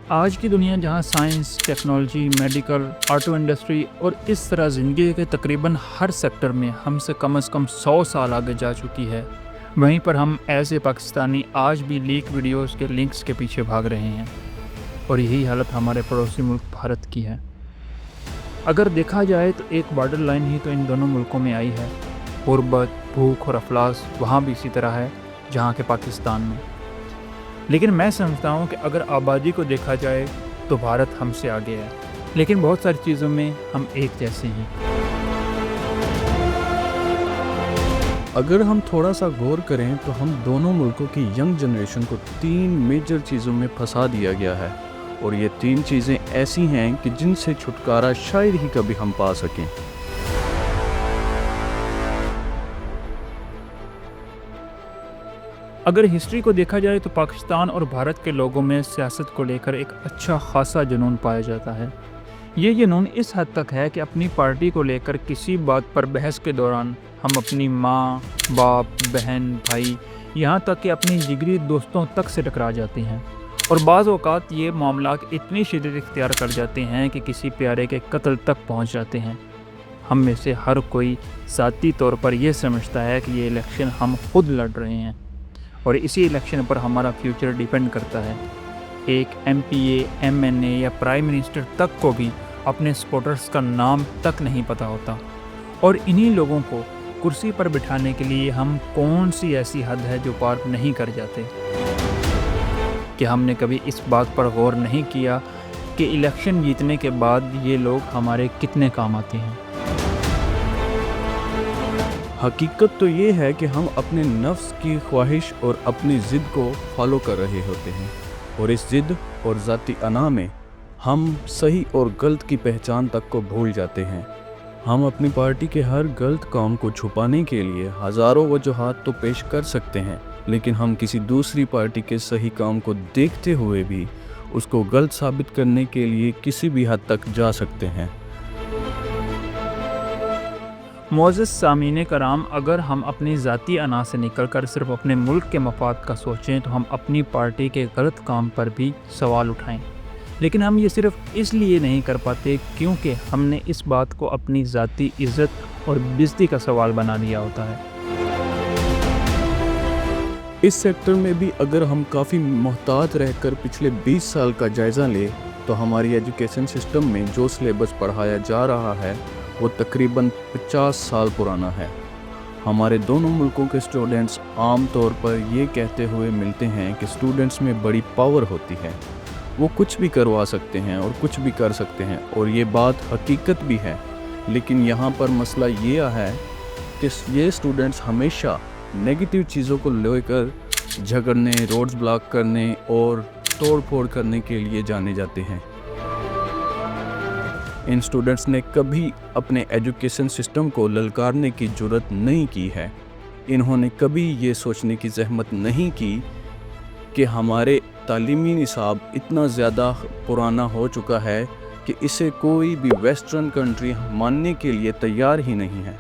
آج کی دنیا جہاں science, technology, medical, auto industry اور اس طرح زندگی کے تقریباً ہر سیکٹر میں ہم سے کم از کم 100 سال آگے جا چکی ہے، وہیں پر ہم ایسے پاکستانی آج بھی لیک ویڈیوز کے لنکس کے پیچھے بھاگ رہے ہیں، اور یہی حالت ہمارے پڑوسی ملک بھارت کی ہے۔ اگر دیکھا جائے تو ایک بارڈر لائن ہی تو ان دونوں ملکوں میں آئی ہے۔ غربت، بھوک اور افلاس وہاں بھی اسی طرح ہے جہاں کہ پاکستان میں۔ لیکن میں سمجھتا ہوں کہ اگر آبادی کو دیکھا جائے تو بھارت ہم سے آگے ہے، لیکن بہت ساری چیزوں میں ہم ایک جیسے ہیں۔ اگر ہم تھوڑا سا غور کریں تو ہم دونوں ملکوں کی ینگ جنریشن کو 3 میجر چیزوں میں پھنسا دیا گیا ہے، اور یہ 3 چیزیں ایسی ہیں کہ جن سے چھٹکارا شاید ہی کبھی ہم پا سکیں۔ اگر ہسٹری کو دیکھا جائے تو پاکستان اور بھارت کے لوگوں میں سیاست کو لے کر ایک اچھا خاصا جنون پایا جاتا ہے۔ یہ جنون اس حد تک ہے کہ اپنی پارٹی کو لے کر کسی بات پر بحث کے دوران ہم اپنی ماں، باپ، بہن، بھائی، یہاں تک کہ اپنی جگری دوستوں تک سے ٹکرا جاتے ہیں، اور بعض اوقات یہ معاملات اتنی شدت اختیار کر جاتے ہیں کہ کسی پیارے کے قتل تک پہنچ جاتے ہیں۔ ہم میں سے ہر کوئی ذاتی طور پر یہ سمجھتا ہے کہ یہ الیکشن ہم خود لڑ رہے ہیں، اور اسی الیکشن پر ہمارا فیوچر ڈیپینڈ کرتا ہے۔ ایک ایم پی اے، ایم این اے یا پرائم منسٹر تک کو بھی اپنے سپورٹرز کا نام تک نہیں پتہ ہوتا، اور انہی لوگوں کو کرسی پر بٹھانے کے لیے ہم کون سی ایسی حد ہے جو پار نہیں کر جاتے؟ کہ ہم نے کبھی اس بات پر غور نہیں کیا کہ الیکشن جیتنے کے بعد یہ لوگ ہمارے کتنے کام آتے ہیں۔ حقیقت تو یہ ہے کہ ہم اپنے نفس کی خواہش اور اپنی ضد کو فالو کر رہے ہوتے ہیں، اور اس ضد اور ذاتی انا میں ہم صحیح اور غلط کی پہچان تک کو بھول جاتے ہیں۔ ہم اپنی پارٹی کے ہر غلط کام کو چھپانے کے لیے ہزاروں وجوہات تو پیش کر سکتے ہیں، لیکن ہم کسی دوسری پارٹی کے صحیح کام کو دیکھتے ہوئے بھی اس کو غلط ثابت کرنے کے لیے کسی بھی حد تک جا سکتے ہیں۔ معزز سامعین کرام، اگر ہم اپنی ذاتی انا سے نکل کر صرف اپنے ملک کے مفاد کا سوچیں تو ہم اپنی پارٹی کے غلط کام پر بھی سوال اٹھائیں، لیکن ہم یہ صرف اس لیے نہیں کر پاتے کیونکہ ہم نے اس بات کو اپنی ذاتی عزت اور بےعزتی کا سوال بنا لیا ہوتا ہے۔ اس سیکٹر میں بھی اگر ہم کافی محتاط رہ کر پچھلے 20 سال کا جائزہ لیں تو ہماری ایجوکیشن سسٹم میں جو سلیبس پڑھایا جا رہا ہے وہ تقریباً 50 سال پرانا ہے۔ ہمارے دونوں ملکوں کے اسٹوڈنٹس عام طور پر یہ کہتے ہوئے ملتے ہیں کہ اسٹوڈنٹس میں بڑی پاور ہوتی ہے، وہ کچھ بھی کروا سکتے ہیں اور کچھ بھی کر سکتے ہیں، اور یہ بات حقیقت بھی ہے، لیکن یہاں پر مسئلہ یہ ہے کہ یہ اسٹوڈنٹس ہمیشہ نیگیٹو چیزوں کو لے کر جھگڑنے، روڈز بلاک کرنے اور توڑ پھوڑ کرنے کے لیے جانے جاتے ہیں۔ ان اسٹوڈنٹس نے کبھی اپنے ایجوکیشن سسٹم کو للکارنے کی جرات نہیں کی ہے۔ انہوں نے کبھی یہ سوچنے کی زحمت نہیں کی کہ ہمارے تعلیمی نصاب اتنا زیادہ پرانا ہو چکا ہے کہ اسے کوئی بھی ویسٹرن کنٹری ماننے کے لیے تیار ہی نہیں ہے۔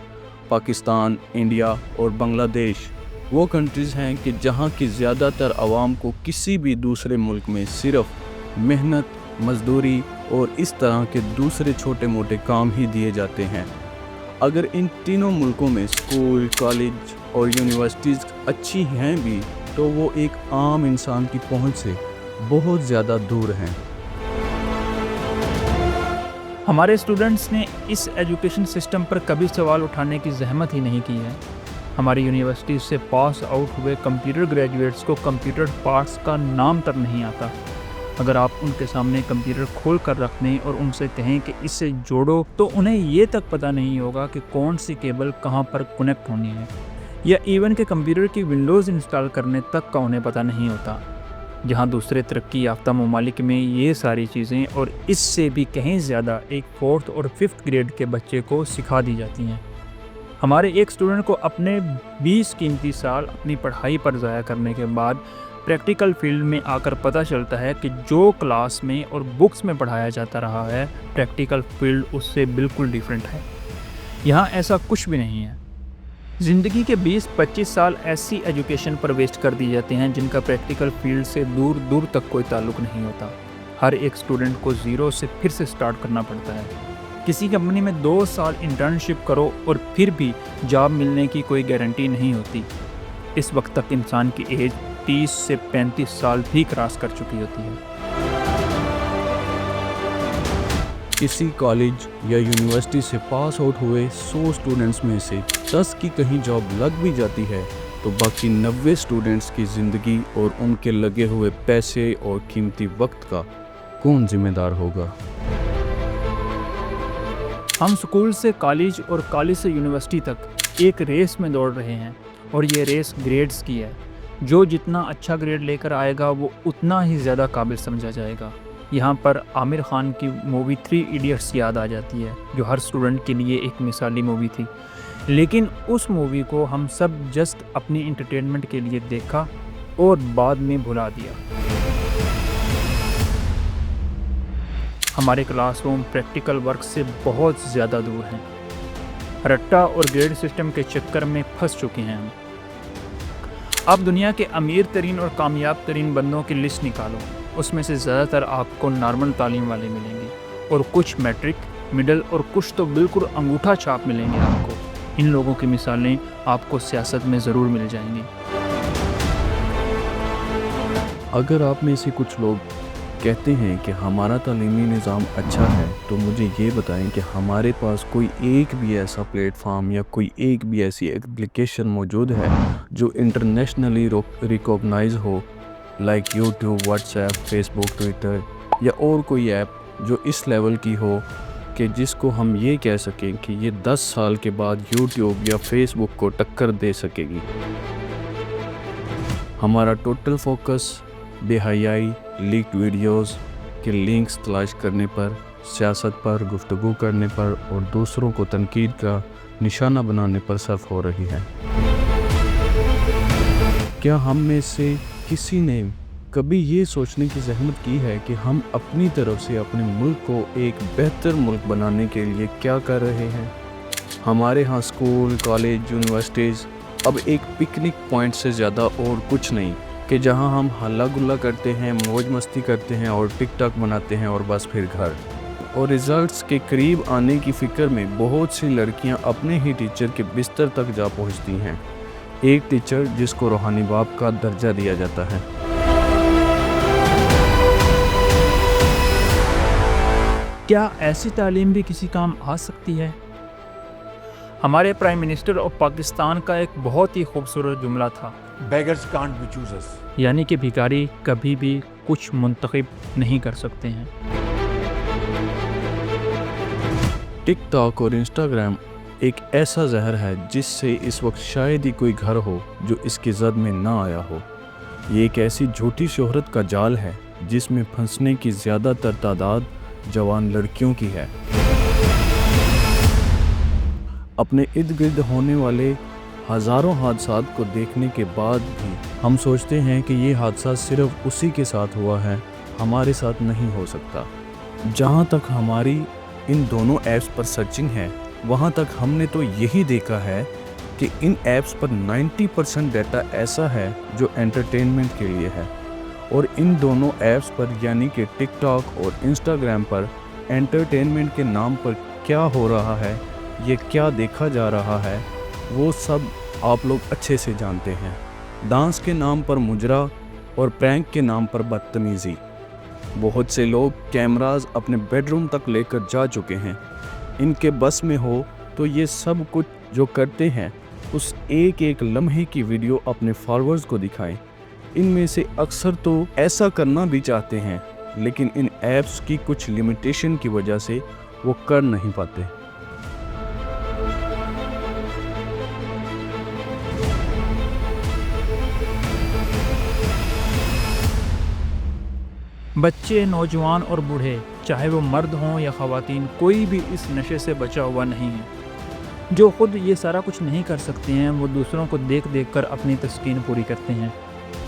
پاکستان، انڈیا اور بنگلہ دیش وہ کنٹریز ہیں کہ جہاں کی زیادہ تر عوام کو کسی بھی دوسرے ملک میں صرف محنت، مزدوری اور اس طرح کے دوسرے چھوٹے موٹے کام ہی دیے جاتے ہیں۔ اگر ان تینوں ملکوں میں اسکول، کالج اور یونیورسٹیز اچھی ہیں بھی تو وہ ایک عام انسان کی پہنچ سے بہت زیادہ دور ہیں۔ ہمارے اسٹوڈنٹس نے اس ایجوکیشن سسٹم پر کبھی سوال اٹھانے کی زحمت ہی نہیں کی ہے۔ ہماری یونیورسٹی سے پاس آؤٹ ہوئے کمپیوٹر گریجویٹس کو کمپیوٹر پارٹس کا نام تک نہیں آتا۔ اگر آپ ان کے سامنے کمپیوٹر کھول کر رکھ دیں اور ان سے کہیں کہ اس سے جوڑو تو انہیں یہ تک پتہ نہیں ہوگا کہ کون سی کیبل کہاں پر کنیکٹ ہونی ہے، یا ایون کہ کمپیوٹر کی ونڈوز انسٹال کرنے تک کا انہیں پتہ نہیں ہوتا، جہاں دوسرے ترقی یافتہ ممالک میں یہ ساری چیزیں اور اس سے بھی کہیں زیادہ ایک 4th اور 5th گریڈ کے بچے کو سکھا دی جاتی ہیں۔ ہمارے ایک اسٹوڈنٹ کو اپنے 20 قیمتی سال اپنی پڑھائی پر ضائع کرنے کے بعد پریکٹیکل فیلڈ میں آ کر پتہ چلتا ہے کہ جو کلاس میں اور بکس میں پڑھایا جاتا رہا ہے، پریکٹیکل فیلڈ اس سے بالکل ڈیفرنٹ ہے۔ یہاں ایسا کچھ بھی نہیں ہے۔ زندگی کے 20-25 سال ایسی ایجوکیشن پر ویسٹ کر دی جاتے ہیں جن کا پریکٹیکل فیلڈ سے دور دور تک کوئی تعلق نہیں ہوتا۔ ہر ایک اسٹوڈنٹ کو زیرو سے پھر سے سٹارٹ کرنا پڑتا ہے۔ کسی کمپنی میں 2 سال انٹرنشپ کرو اور پھر بھی جاب ملنے کی کوئی گارنٹی نہیں ہوتی۔ اس وقت تک انسان کی ایج 30 سے 35 سال بھی کراس کر چکی ہوتی ہے۔ کسی کالج یا یونیورسٹی سے پاس آؤٹ ہوئے 100 اسٹوڈنٹس میں سے 10 کی کہیں جاب لگ بھی جاتی ہے تو باقی 90 اسٹوڈنٹس کی زندگی اور ان کے لگے ہوئے پیسے اور قیمتی وقت کا کون ذمہ دار ہوگا؟ ہم اسکول سے کالج اور کالج سے یونیورسٹی تک ایک ریس میں دوڑ رہے ہیں، اور یہ ریس گریڈز کی ہے۔ جو جتنا اچھا گریڈ لے کر آئے گا وہ اتنا ہی زیادہ قابل سمجھا جائے گا۔ یہاں پر عامر خان کی مووی 3 ایڈیٹس یاد آ جاتی ہے، جو ہر اسٹوڈنٹ کے لیے ایک مثالی مووی تھی، لیکن اس مووی کو ہم سب جسٹ اپنی انٹرٹینمنٹ کے لیے دیکھا اور بعد میں بھلا دیا۔ ہمارے کلاس روم پریکٹیکل ورک سے بہت زیادہ دور ہیں۔ رٹا اور گریڈ سسٹم کے چکر میں پھنس چکے ہیں ہم۔ اب دنیا کے امیر ترین اور کامیاب ترین بندوں کی لسٹ نکالو، اس میں سے زیادہ تر آپ کو نارمل تعلیم والے ملیں گے، اور کچھ میٹرک، مڈل اور کچھ تو بالکل انگوٹھا چھاپ ملیں گے آپ کو۔ ان لوگوں کی مثالیں آپ کو سیاست میں ضرور مل جائیں گی۔ اگر آپ میں سے کچھ لوگ کہتے ہیں کہ ہمارا تعلیمی نظام اچھا ہے تو مجھے یہ بتائیں کہ ہمارے پاس کوئی ایک بھی ایسا پلیٹ فارم یا کوئی ایک بھی ایسی ایپلیکیشن موجود ہے جو انٹرنیشنلی ریکوگنائز ہو، like YouTube, WhatsApp, Facebook, Twitter, یا اور کوئی ایپ جو اس لیول کی ہو کہ جس کو ہم یہ کہہ سکیں کہ یہ 10 سال کے بعد یوٹیوب یا فیس بک کو ٹکر دے سکے گی؟ ہمارا ٹوٹل فوکس بے حیائی، لیکڈ ویڈیوز کے لنکس تلاش کرنے پر، سیاست پر گفتگو کرنے پر اور دوسروں کو تنقید کا نشانہ بنانے پر صرف ہو رہی ہے۔ کیا ہم میں سے کسی نے کبھی یہ سوچنے کی زحمت کی ہے کہ ہم اپنی طرف سے اپنے ملک کو ایک بہتر ملک بنانے کے لیے کیا کر رہے ہیں؟ ہمارے ہاں اسکول، کالج، یونیورسٹیز اب ایک پکنک پوائنٹ سے زیادہ اور کچھ نہیں کہ جہاں ہم ہلا گلا کرتے ہیں، موج مستی کرتے ہیں اور ٹک ٹاک بناتے ہیں اور بس پھر گھر۔ اور رزلٹس کے قریب آنے کی فکر میں بہت سی لڑکیاں اپنے ہی ٹیچر کے بستر تک جا پہنچتی ہیں، ایک ٹیچر جس کو روحانی باپ کا درجہ دیا جاتا ہے۔ کیا ایسی تعلیم بھی کسی کام آ سکتی ہے؟ ہمارے پرائم منسٹر آف پاکستان کا ایک بہت ہی خوبصورت جملہ تھا، Beggars can't be choosers. یعنی کہ بھکاری کبھی بھی کچھ منتخب نہیں کر سکتے ہیں۔ ٹک ٹاک اور انسٹاگرام ایک ایسا زہر ہے جس سے اس وقت شاید ہی کوئی گھر ہو جو اس کی زد میں نہ آیا ہو۔ یہ ایک ایسی جھوٹی شہرت کا جال ہے جس میں پھنسنے کی زیادہ تر تعداد جوان لڑکیوں کی ہے۔ اپنے ارد گرد ہونے والے ہزاروں حادثات کو دیکھنے کے بعد بھی ہم سوچتے ہیں کہ یہ حادثہ صرف اسی کے ساتھ ہوا ہے، ہمارے ساتھ نہیں ہو سکتا۔ جہاں تک ہماری ان دونوں ایپس پر سرچنگ ہے، وہاں تک ہم نے تو یہی دیکھا ہے کہ ان ایپس پر 90% ڈیٹا ایسا ہے جو انٹرٹینمنٹ کے لیے ہے، اور ان دونوں ایپس پر یعنی کہ ٹک ٹاک اور انسٹاگرام پر انٹرٹینمنٹ کے نام پر کیا ہو رہا ہے، یہ کیا دیکھا جا رہا ہے، وہ سب آپ لوگ اچھے سے جانتے ہیں۔ ڈانس کے نام پر مجرا اور پرینک کے نام پر بدتمیزی۔ بہت سے لوگ کیمراز اپنے بیڈ روم تک لے کر جا چکے ہیں۔ ان کے بس میں ہو تو یہ سب کچھ جو کرتے ہیں اس ایک ایک لمحے کی ویڈیو اپنے فالوورز کو دکھائیں۔ ان میں سے اکثر تو ایسا کرنا بھی چاہتے ہیں، لیکن ان ایپس کی کچھ لمیٹیشن کی وجہ سے وہ کر نہیں پاتے۔ بچے، نوجوان اور بوڑھے، چاہے وہ مرد ہوں یا خواتین، کوئی بھی اس نشے سے بچا ہوا نہیں ہے۔ جو خود یہ سارا کچھ نہیں کر سکتے ہیں وہ دوسروں کو دیکھ دیکھ کر اپنی تسکین پوری کرتے ہیں۔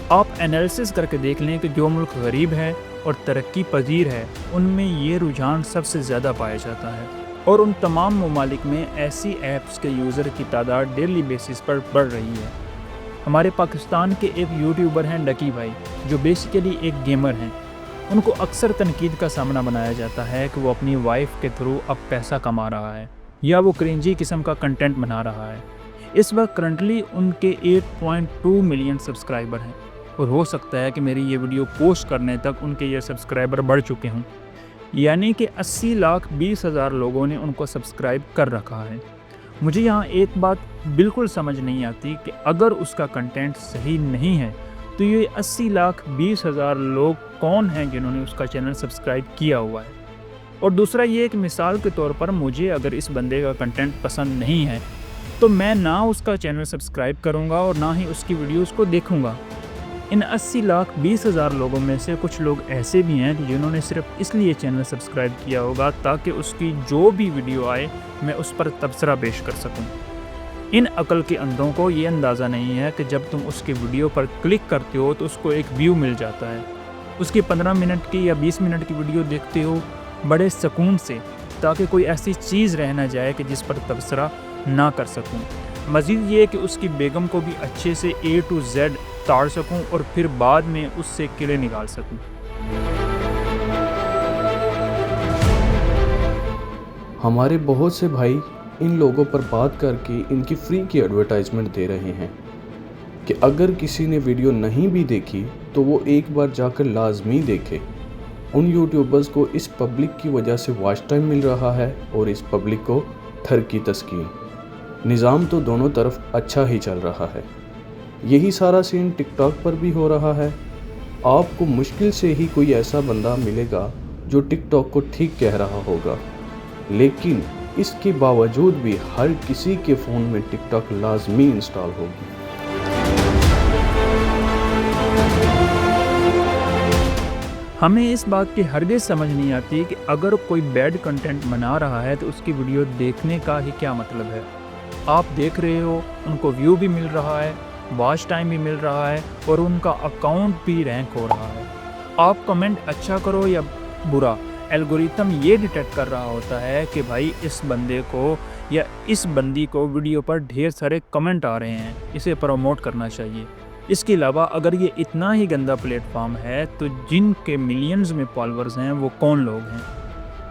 آپ انالیسس کر کے دیکھ لیں کہ جو ملک غریب ہے اور ترقی پذیر ہے ان میں یہ رجحان سب سے زیادہ پایا جاتا ہے، اور ان تمام ممالک میں ایسی ایپس کے یوزر کی تعداد ڈیلی بیسس پر بڑھ رہی ہے۔ ہمارے پاکستان کے ایک یوٹیوبر ہیں ڈکی بھائی، جو بیسیکلی ایک گیمر ہیں۔ ان کو اکثر تنقید کا سامنا بنایا جاتا ہے کہ وہ اپنی وائف کے تھرو اب پیسہ کما رہا ہے یا وہ کرنجی قسم کا کنٹینٹ بنا رہا ہے۔ اس وقت کرنٹلی ان کے 8.2 ملین سبسکرائبر ہیں اور ہو سکتا ہے کہ میری یہ ویڈیو پوسٹ کرنے تک ان کے یہ سبسکرائبر بڑھ چکے ہوں، یعنی کہ 80,20,000 لوگوں نے ان کو سبسکرائب کر رکھا ہے۔ مجھے یہاں ایک بات بالکل سمجھ نہیں آتی کہ اگر اس کا کنٹینٹ صحیح نہیں ہے تو یہ 80,20,000 لوگ کون ہیں جنہوں نے اس کا چینل سبسکرائب کیا ہوا ہے؟ اور دوسرا یہ کہ مثال کے طور پر مجھے اگر اس بندے کا کنٹینٹ پسند نہیں ہے تو میں نہ اس کا چینل سبسکرائب کروں گا اور نہ ہی اس کی ویڈیوز کو دیکھوں گا۔ ان 80,20,000 لوگوں میں سے کچھ لوگ ایسے بھی ہیں جنہوں نے صرف اس لیے چینل سبسکرائب کیا ہوگا تاکہ اس کی جو بھی ویڈیو آئے میں اس پر تبصرہ پیش کر سکوں۔ ان عقل کے اندھوں کو یہ اندازہ نہیں ہے کہ جب تم اس کی ویڈیو پر کلک کرتے ہو تو اس کو ایک ویو مل جاتا ہے، اس کی 15 منٹ کی یا 20 منٹ کی ویڈیو دیکھتے ہو بڑے سکون سے، تاکہ کوئی ایسی چیز رہ نہ جائے کہ جس پر تبصرہ نہ کر سکوں۔ مزید یہ کہ اس کی بیگم کو بھی اچھے سے A to Z تاڑ سکوں اور پھر بعد میں اس سے کلے نکال سکوں۔ ہمارے بہت سے بھائی ان لوگوں پر بات کر کے ان کی فری کی ایڈورٹائزمنٹ دے رہے ہیں کہ اگر کسی نے ویڈیو نہیں بھی دیکھی تو وہ ایک بار جا کر لازمی دیکھے۔ ان یوٹیوبرز کو اس پبلک کی وجہ سے واچ ٹائم مل رہا ہے اور اس پبلک کو تھر کی تسکین۔ نظام تو دونوں طرف اچھا ہی چل رہا ہے۔ یہی سارا سین ٹک ٹاک پر بھی ہو رہا ہے۔ آپ کو مشکل سے ہی کوئی ایسا بندہ ملے گا جو ٹک ٹاک کو ٹھیک کہہ رہا ہوگا، لیکن اس کے باوجود بھی ہر کسی کے فون میں ٹک ٹاک لازمی انسٹال ہوگی۔ ہمیں اس بات کی ہرگز سمجھ نہیں آتی کہ اگر کوئی بیڈ کنٹینٹ بنا رہا ہے تو اس کی ویڈیو دیکھنے کا ہی کیا مطلب ہے؟ آپ دیکھ رہے ہو، ان کو ویو بھی مل رہا ہے، واچ ٹائم بھی مل رہا ہے اور ان کا اکاؤنٹ بھی رینک ہو رہا ہے۔ آپ کمنٹ اچھا کرو یا برا، الگوریتم یہ ڈیٹیکٹ کر رہا ہوتا ہے کہ بھائی اس بندے کو یا اس بندی کو ویڈیو پر ڈھیر سارے کمنٹ آ رہے ہیں، اسے پروموٹ کرنا چاہیے۔ اس کے علاوہ اگر یہ اتنا ہی گندا پلیٹ فارم ہے تو جن کے ملینز میں فالورز ہیں وہ کون لوگ ہیں؟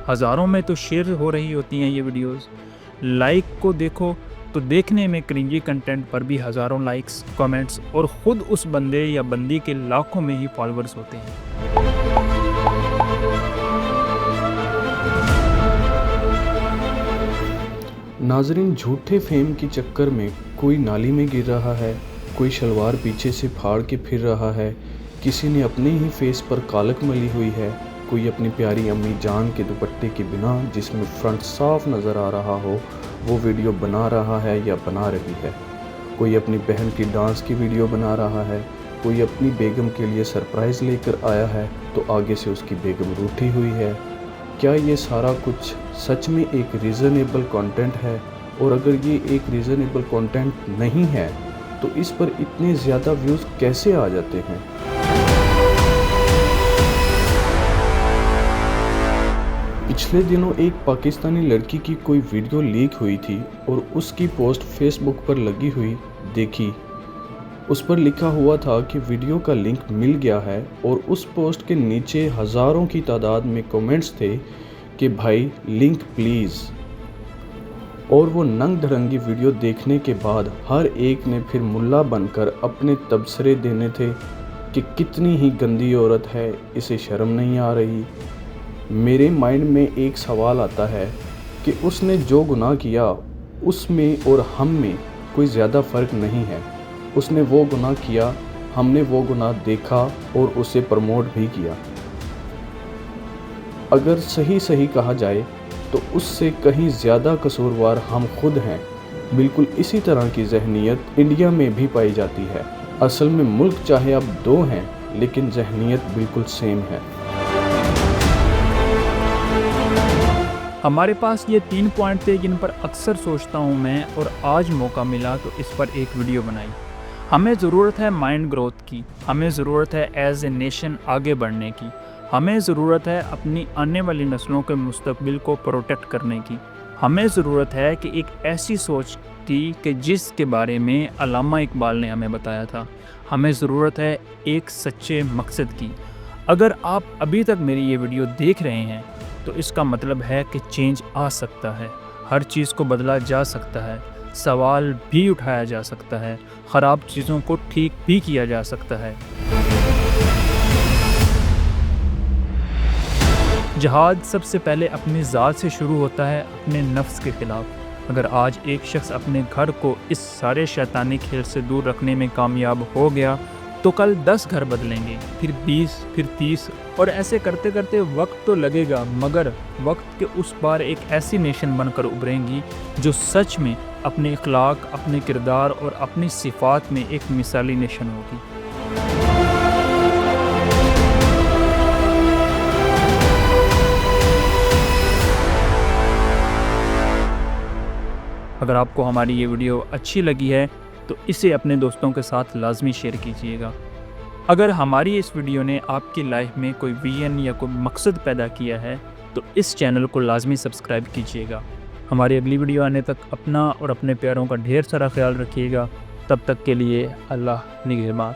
ہزاروں میں تو شیئر ہو رہی ہوتی ہیں یہ ویڈیوز۔ لائک کو دیکھو تو دیکھنے میں کرنجی کنٹینٹ پر بھی ہزاروں لائکس، کمنٹس اور خود اس بندے یا بندی کے لاکھوں میں ہی فالورز ہوتے ہیں۔ ناظرین، جھوٹے فیم کے چکر میں کوئی نالی میں گر رہا ہے، کوئی شلوار پیچھے سے پھاڑ کے پھر رہا ہے، کسی نے اپنے ہی فیس پر کالک ملی ہوئی ہے، کوئی اپنی پیاری امی جان کے دوپٹے کے بنا جس میں فرنٹ صاف نظر آ رہا ہو وہ ویڈیو بنا رہا ہے یا بنا رہی ہے، کوئی اپنی بہن کی ڈانس کی ویڈیو بنا رہا ہے، کوئی اپنی بیگم کے لیے سرپرائز لے کر آیا ہے تو آگے سے اس کی بیگم روٹھی ہوئی ہے۔ کیا یہ سارا کچھ سچ میں ایک ریزنیبل کنٹینٹ ہے؟ اور اگر یہ ایک ریزنیبل کنٹینٹ نہیں ہے تو اس پر اتنے زیادہ ویوز کیسے آ جاتے ہیں؟ پچھلے دنوں ایک پاکستانی لڑکی کی کوئی ویڈیو لیک ہوئی تھی اور اس کی پوسٹ فیس بک پر لگی ہوئی دیکھی۔ اس پر لکھا ہوا تھا کہ ویڈیو کا لنک مل گیا ہے اور اس پوسٹ کے نیچے ہزاروں کی تعداد میں کومنٹس تھے کہ بھائی لنک پلیز۔ اور وہ ننگ دھڑنگی ویڈیو دیکھنے کے بعد ہر ایک نے پھر ملا بن کر اپنے تبصرے دینے تھے کہ کتنی ہی گندی عورت ہے، اسے شرم نہیں آ رہی۔ میرے مائنڈ میں ایک سوال آتا ہے کہ اس نے جو گناہ کیا اس میں اور ہم میں کوئی زیادہ فرق نہیں ہے۔ اس نے وہ گناہ کیا، ہم نے وہ گناہ دیکھا اور اسے پروموٹ بھی کیا۔ اگر صحیح کہا جائے تو اس سے کہیں زیادہ قصوروار ہم خود ہیں۔ بالکل اسی طرح کی ذہنیت انڈیا میں بھی پائی جاتی ہے۔ اصل میں ملک چاہے اب دو ہیں لیکن ذہنیت بالکل سیم ہے۔ ہمارے پاس یہ 3 پوائنٹ تھے جن پر اکثر سوچتا ہوں میں، اور آج موقع ملا تو اس پر ایک ویڈیو بنائی۔ ہمیں ضرورت ہے مائنڈ گروتھ کی، ہمیں ضرورت ہے ایز اے نیشن آگے بڑھنے کی، ہمیں ضرورت ہے اپنی آنے والی نسلوں کے مستقبل کو پروٹیکٹ کرنے کی، ہمیں ضرورت ہے کہ ایک ایسی سوچ کی کہ جس کے بارے میں علامہ اقبال نے ہمیں بتایا تھا، ہمیں ضرورت ہے ایک سچے مقصد کی۔ اگر آپ ابھی تک میری یہ ویڈیو دیکھ رہے ہیں تو اس کا مطلب ہے کہ چینج آ سکتا ہے، ہر چیز کو بدلا جا سکتا ہے، سوال بھی اٹھایا جا سکتا ہے، خراب چیزوں کو ٹھیک بھی کیا جا سکتا ہے۔ جہاد سب سے پہلے اپنی ذات سے شروع ہوتا ہے، اپنے نفس کے خلاف۔ اگر آج ایک شخص اپنے گھر کو اس سارے شیطانی کھیل سے دور رکھنے میں کامیاب ہو گیا تو کل 10 گھر بدلیں گے، پھر 20، پھر 30، اور ایسے کرتے کرتے وقت تو لگے گا، مگر وقت کے اس پار ایک ایسی نیشن بن کر ابھریں گی جو سچ میں اپنے اخلاق، اپنے کردار اور اپنی صفات میں ایک مثالی نیشن ہوگی۔ اگر آپ کو ہماری یہ ویڈیو اچھی لگی ہے تو اسے اپنے دوستوں کے ساتھ لازمی شیئر کیجیے گا۔ اگر ہماری اس ویڈیو نے آپ کی لائف میں کوئی ویژن یا کوئی مقصد پیدا کیا ہے تو اس چینل کو لازمی سبسکرائب کیجیے گا۔ ہماری اگلی ویڈیو آنے تک اپنا اور اپنے پیاروں کا ڈھیر سارا خیال رکھیے گا۔ تب تک کے لیے اللہ نگہبان۔